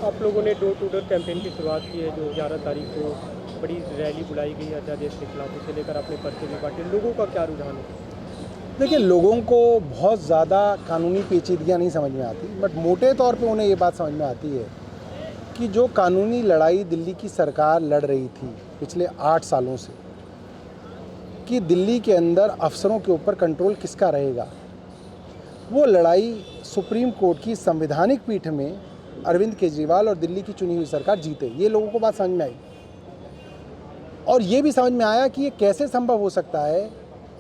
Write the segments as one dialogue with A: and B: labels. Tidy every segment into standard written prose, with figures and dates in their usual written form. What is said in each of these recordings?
A: आप लोगों ने डोर टू डोर कैंपेन की शुरुआत की है, जो 11 तारीख को बड़ी रैली बुलाई गई है अध्यादेश के खिलाफ, उसे लेकर आपने पर्चे भी बांटे। लोगों का क्या रुझान है?
B: देखिए, लोगों को बहुत ज़्यादा कानूनी पेचीदगियाँ नहीं समझ में आती, बट मोटे तौर पे उन्हें ये बात समझ में आती है कि जो कानूनी लड़ाई दिल्ली की सरकार लड़ रही थी पिछले 8 सालों से, कि दिल्ली के अंदर अफसरों के ऊपर कंट्रोल किसका रहेगा, वो लड़ाई सुप्रीम कोर्ट की संवैधानिक पीठ में अरविंद केजरीवाल और दिल्ली की चुनी हुई सरकार जीते। ये लोगों को बात समझ में आई, और ये भी समझ में आया कि ये कैसे संभव हो सकता है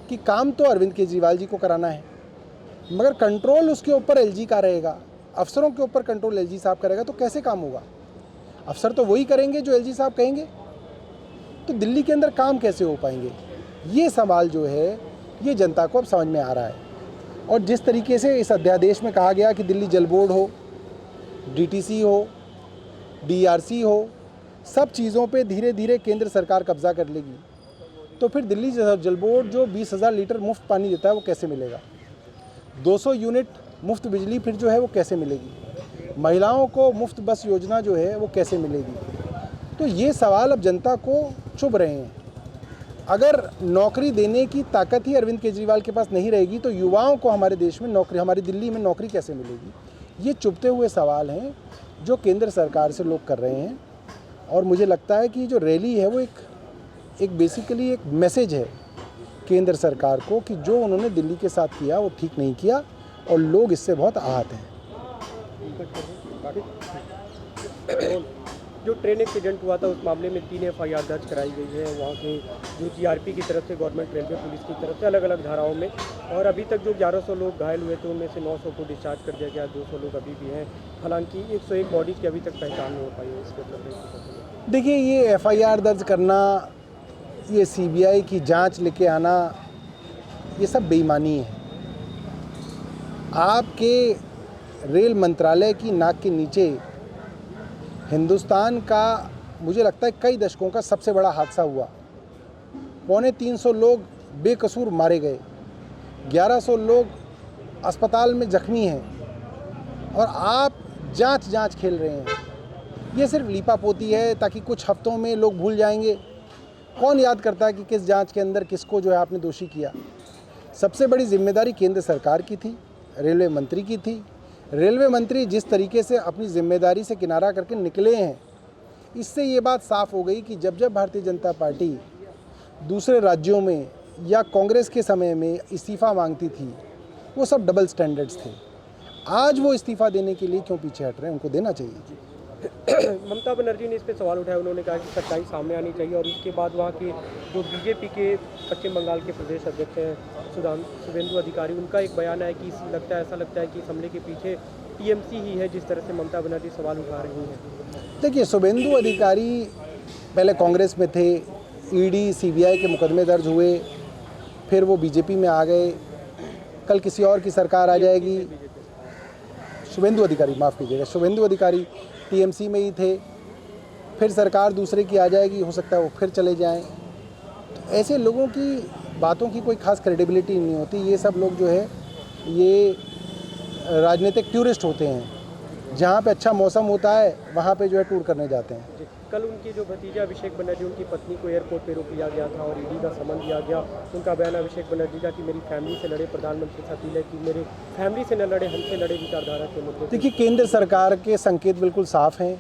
B: कि काम तो अरविंद केजरीवाल जी को कराना है, मगर कंट्रोल उसके ऊपर एलजी का रहेगा, अफसरों के ऊपर कंट्रोल एलजी साहब करेगा, तो कैसे काम होगा? अफसर तो वही करेंगे जो एलजी साहब कहेंगे, तो दिल्ली के अंदर काम कैसे हो पाएंगे? ये सवाल जो है ये जनता को अब समझ में आ रहा है। और जिस तरीके से इस अध्यादेश में कहा गया कि दिल्ली जल बोर्ड हो, डीटीसी हो, डीआरसी हो, सब चीज़ों पे धीरे धीरे केंद्र सरकार कब्जा कर लेगी, तो फिर दिल्ली जल बोर्ड जो 20,000 लीटर मुफ्त पानी देता है वो कैसे मिलेगा? 200 यूनिट मुफ्त बिजली फिर जो है वो कैसे मिलेगी? महिलाओं को मुफ्त बस योजना जो है वो कैसे मिलेगी? तो ये सवाल अब जनता को चुभ रहे हैं। अगर नौकरी देने की ताकत ही अरविंद केजरीवाल के पास नहीं रहेगी तो युवाओं को हमारे देश में नौकरी, हमारी दिल्ली में नौकरी कैसे मिलेगी? ये चुभते हुए सवाल हैं जो केंद्र सरकार से लोग कर रहे हैं। और मुझे लगता है कि जो रैली है वो एक बेसिकली एक मैसेज है केंद्र सरकार को कि जो उन्होंने दिल्ली के साथ किया वो ठीक नहीं किया, और लोग इससे बहुत आहत हैं।
A: जो ट्रेन एक्सीडेंट हुआ था उस मामले में 3 एफआईआर दर्ज कराई गई है, वहाँ के जो जीआरपी की तरफ से, गवर्नमेंट रेलवे पुलिस की तरफ से, अलग अलग धाराओं में। और अभी तक जो 1100 लोग घायल हुए थे उनमें से 900 को डिस्चार्ज कर दिया गया, 200 लोग अभी भी हैं। हालांकि 101 बॉडीज़ की अभी तक पहचान नहीं हो पाई है। इसके मतलब
B: देखिए, ये एफआईआर दर्ज करना, ये सीबीआई की जांच लेके आना, ये सब बेईमानी है। आपके रेल मंत्रालय की नाक के नीचे हिंदुस्तान का, मुझे लगता है कई दशकों का सबसे बड़ा हादसा हुआ। 350 लोग बेकसूर मारे गए, 1100 लोग अस्पताल में जख्मी हैं, और आप जांच खेल रहे हैं। ये सिर्फ लीपापोती है ताकि कुछ हफ्तों में लोग भूल जाएंगे। कौन याद करता है कि किस जांच के अंदर किसको जो है आपने दोषी किया? सबसे बड़ी जिम्मेदारी केंद्र सरकार की थी, रेलवे मंत्री की थी। रेलवे मंत्री जिस तरीके से अपनी जिम्मेदारी से किनारा करके निकले हैं, इससे ये बात साफ हो गई कि जब भारतीय जनता पार्टी दूसरे राज्यों में या कांग्रेस के समय में इस्तीफ़ा मांगती थी, वो सब डबल स्टैंडर्ड्स थे। आज वो इस्तीफ़ा देने के लिए क्यों पीछे हट रहे हैं? उनको देना चाहिए।
A: ममता बनर्जी ने इस पर सवाल उठाया। उन्होंने कहा कि सच्चाई सामने आनी चाहिए, और उसके बाद वहाँ के जो बीजेपी के पश्चिम बंगाल के प्रदेश अध्यक्ष हैं शुभेंदु अधिकारी, उनका एक बयान है कि ऐसा लगता है कि इस हमले के पीछे टीएमसी ही है, जिस तरह से ममता बनर्जी सवाल उठा रही हैं।
B: देखिए, शुभेंदु अधिकारी पहले कांग्रेस में थे, ईडी सीबीआई के मुकदमे दर्ज हुए, फिर वो बीजेपी में आ गए, कल किसी और की सरकार आ जाएगी। शुभेंदु अधिकारी, माफ़ कीजिएगा, शुभेंदु अधिकारी टीएमसी में ही थे, फिर सरकार दूसरे की आ जाएगी, हो सकता है वो फिर चले जाएं। तो ऐसे लोगों की बातों की कोई खास क्रेडिबिलिटी नहीं होती। ये सब लोग जो है ये राजनीतिक टूरिस्ट होते हैं, जहाँ पे अच्छा मौसम होता है वहाँ पे जो है टूर करने जाते हैं।
A: कल उनकी जो भतीजा अभिषेक बनर्जी, उनकी पत्नी को एयरपोर्ट पे रोक लिया गया था और ईडी का समन दिया गया। उनका बयान अभिषेक बनर्जी का कि मेरी फैमिली से लड़े, प्रधानमंत्री से अपील है कि मेरे फैमिली से न लड़े, हमसे लड़े विचारधारा के मुद्दे।
B: देखिए, केंद्र सरकार के संकेत बिल्कुल साफ हैं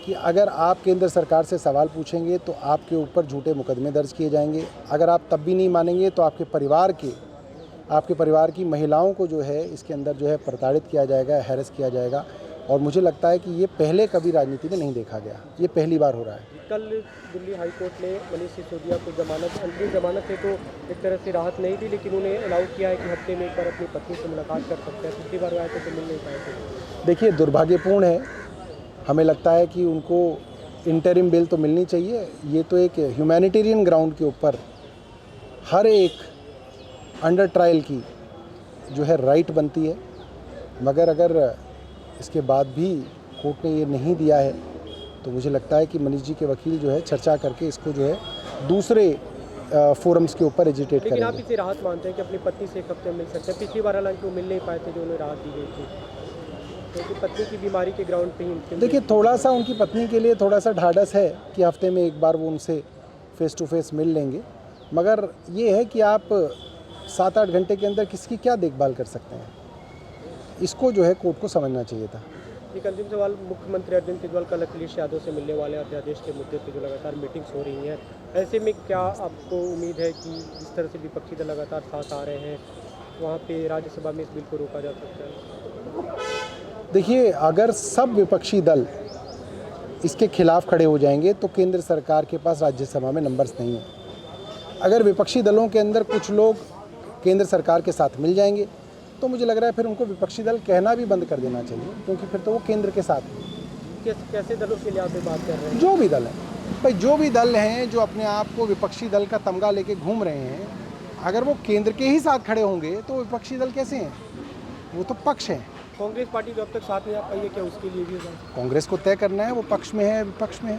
B: कि अगर आप केंद्र सरकार से सवाल पूछेंगे तो आपके ऊपर झूठे मुकदमे दर्ज किए जाएंगे। अगर आप तब भी नहीं मानेंगे तो आपके परिवार की महिलाओं को जो है इसके अंदर जो है प्रताड़ित किया जाएगा, हैरेस किया जाएगा। और मुझे लगता है कि ये पहले कभी राजनीति में नहीं देखा गया, ये पहली बार हो रहा है।
A: कल दिल्ली हाई कोर्ट ने मनीष सिसोदिया को अंतरिम जमानत से तो एक तरह से राहत नहीं दी, लेकिन उन्हें अलाउ किया है कि हफ्ते में एक बार अपनी पत्नी से मुलाकात कर सकते हैं। पिछली बार आए तो मिल नहीं पाए थे।
B: देखिए, दुर्भाग्यपूर्ण है। हमें लगता है कि उनको इंटरिम बेल तो मिलनी चाहिए। ये तो एक ह्यूमैनिटेरियन ग्राउंड के ऊपर हर एक अंडर ट्रायल की जो है राइट बनती है, मगर अगर इसके बाद भी कोर्ट ने ये नहीं दिया है तो मुझे लगता है कि मनीष जी के वकील जो है चर्चा करके इसको जो है दूसरे फोरम्स के ऊपर एजिटेट करेंगे।
A: लेकिन आप इसे राहत मानते हैं कि अपनी पत्नी से एक हफ्ते मिल सकते हैं? पिछली बार हालांकि वो मिल नहीं पाए थे, जो उन्हें राहत दी गई थी। क्योंकि पत्नी की बीमारी के ग्राउंड पे ही
B: देखिए, थोड़ा सा उनकी पत्नी के लिए थोड़ा सा ढाढ़स है कि हफ्ते में एक बार वो उनसे फेस टू फेस मिल लेंगे, मगर ये है कि आप 7-8 घंटे के अंदर किसकी क्या देखभाल कर सकते हैं, इसको जो है कोर्ट को समझना चाहिए था।
A: एक अंतिम सवाल, मुख्यमंत्री अरविंद केजरीवाल कल अखिलेश यादव से मिलने वाले अध्यादेश के मुद्दे पर जो लगातार मीटिंग्स हो रही हैं, ऐसे में क्या आपको उम्मीद है कि जिस तरह से विपक्षी दल लगातार साथ आ रहे हैं, वहाँ पे राज्यसभा में इस बिल को रोका जा सकता है?
B: देखिए, अगर सब विपक्षी दल इसके खिलाफ खड़े हो जाएंगे तो केंद्र सरकार के पास राज्यसभा में नंबर्स नहीं है। अगर विपक्षी दलों के अंदर कुछ लोग केंद्र सरकार के साथ मिल जाएंगे तो मुझे लग रहा है फिर उनको विपक्षी दल कहना भी बंद कर देना चाहिए, क्योंकि फिर तो वो केंद्र के साथ हैं।
A: कैसे दलों के लिए आप ये बात कर रहे हैं?
B: जो भी दल हैं भाई, जो भी दल हैं जो अपने आप को विपक्षी दल का तमगा लेके घूम रहे हैं, अगर वो केंद्र के ही साथ खड़े होंगे तो विपक्षी दल कैसे हैं? वो तो पक्ष हैं।
A: कांग्रेस पार्टी जो अब तक साथ नहीं आ पाई है, क्या उसके लिए भी होगा?
B: कांग्रेस को तय करना है वो पक्ष में है विपक्ष में है।